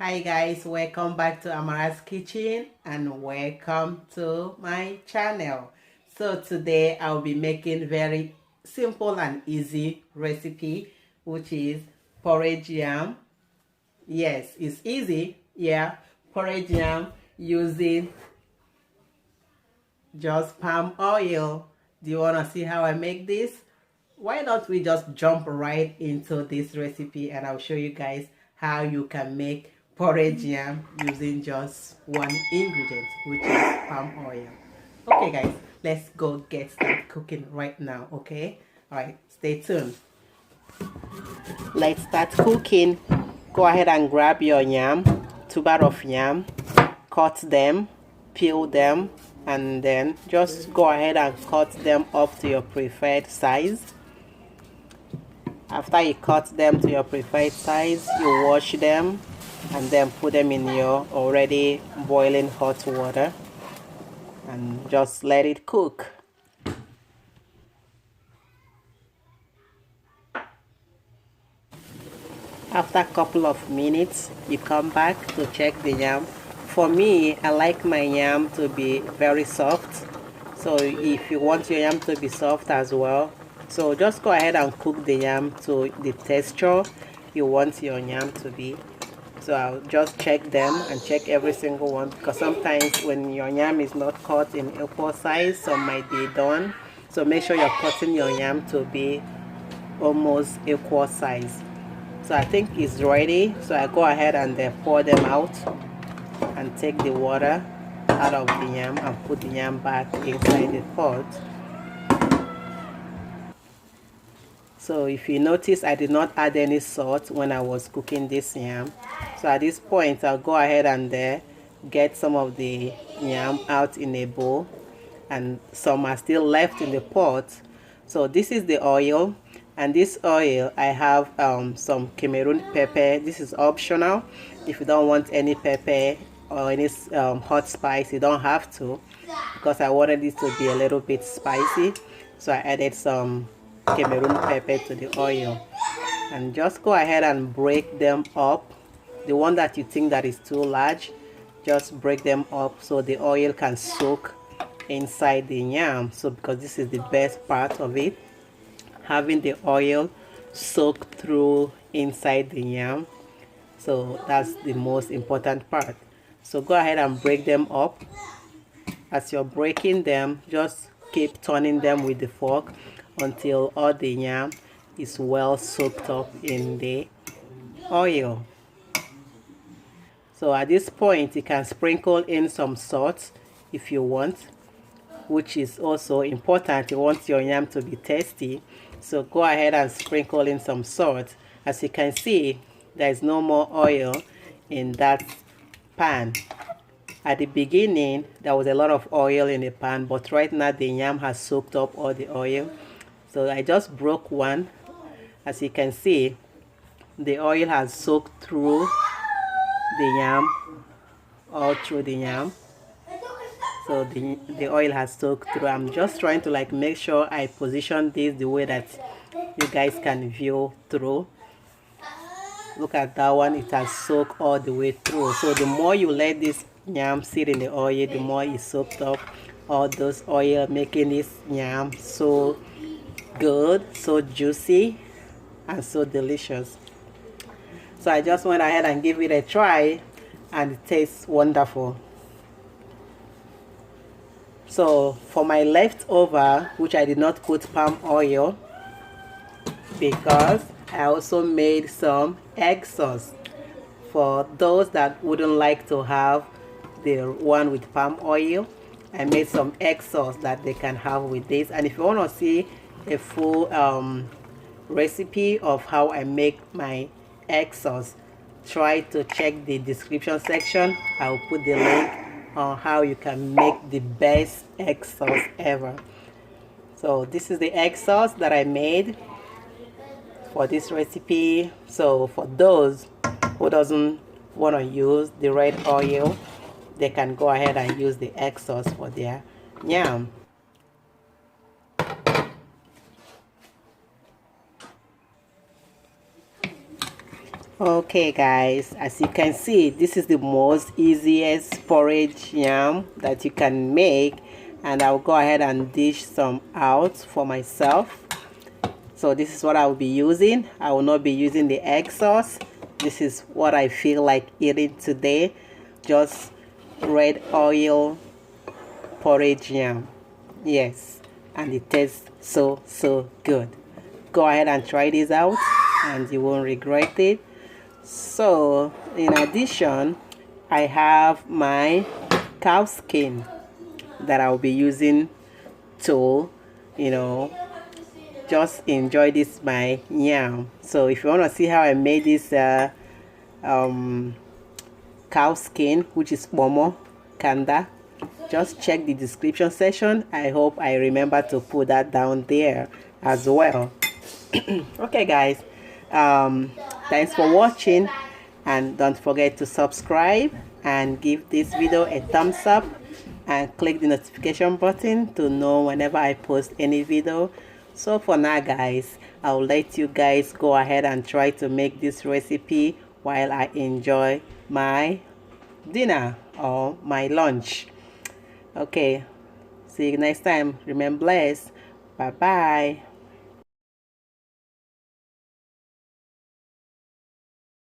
Hi guys, welcome back to Amara's kitchen and welcome to my channel. So today I'll be making very simple and easy recipe, which is porridge yam. Yes, it's easy. Yeah, porridge yam using just palm oil. Do you want to see how I make this? Why don't we just jump right into this recipe and I'll show you guys how you can make porridge yam using just one ingredient, which is palm oil. Okay guys, let's go get started cooking right now. Okay, all right, stay tuned. Let's start cooking. Go ahead and grab your yam, tuber of yam, cut them, peel them, and then just go ahead and cut them up to your preferred size. After you cut them to your preferred size, you wash them and then put them in your already boiling hot water and just let it cook. After a couple of minutes, you come back to check the yam. For me, I like my yam to be very soft. So if you want your yam to be soft as well, so just go ahead and cook the yam to the texture you want your yam to be. So I'll just check them and check every single one, because sometimes when your yam is not cut in equal size, some might be done. So make sure you're cutting your yam to be almost equal size. So I think it's ready, so I go ahead and pour them out and take the water out of the yam and put the yam back inside the pot. So if you notice, I did not add any salt when I was cooking this yam. So at this point, I'll go ahead and get some of the yam out in a bowl, and some are still left in the pot. So this is the oil, and this oil I have some Cameroon pepper. This is optional. If you don't want any pepper or any hot spice, you don't have to, because I wanted this to be a little bit spicy, so I added some Cameroon pepper to the oil. And just go ahead and break them up. The one that you think that is too large, just break them up so the oil can soak inside the yam. So because this is the best part of it, having the oil soak through inside the yam. So that's the most important part. So go ahead and break them up. As you're breaking them, just keep turning them with the fork until all the yam is well soaked up in the oil. So at this point, you can sprinkle in some salt if you want, which is also important. You want your yam to be tasty, so go ahead and sprinkle in some salt. As you can see, there is no more oil in that pan. At the beginning, there was a lot of oil in the pan, but right now the yam has soaked up all the oil. So I just broke one. As you can see, the oil has soaked through the yam, all through the yam. So the oil has soaked through. I'm just trying to make sure I position this the way that you guys can view through. Look at that one, it has soaked all the way through. So the more you let this yam sit in the oil, the more it soaked up all those oil, making this yam so good, so juicy, and so delicious. So I just went ahead and gave it a try, and it tastes wonderful. So for my leftover, which I did not put palm oil, because I also made some egg sauce. For those that wouldn't like to have the one with palm oil, I made some egg sauce that they can have with this. And if you want to see a full recipe of how I make my egg sauce, try to check the description section. I'll put the link on how you can make the best egg sauce ever. So this is the egg sauce that I made for this recipe. So for those who doesn't want to use the red oil, they can go ahead and use the egg sauce for their yam. Okay guys, as you can see, this is the most easiest porridge yam that you can make, and I'll go ahead and dish some out for myself. So this is what I will be using. I will not be using the egg sauce. This is what I feel like eating today. Just red oil porridge yam. Yes, and it tastes so good. Go ahead and try this out and you won't regret it. So in addition, I have my cow skin that I'll be using to, just enjoy this my yam. So if you want to see how I made this cow skin, which is momo kanda, just check the description section. I hope I remember to put that down there as well. Okay guys, thanks for watching, and don't forget to subscribe and give this video a thumbs up and click the notification button to know whenever I post any video. So for now guys, I'll let you guys go ahead and try to make this recipe while I enjoy my dinner or my lunch. Okay, see you next time. Remain blessed. Bye bye.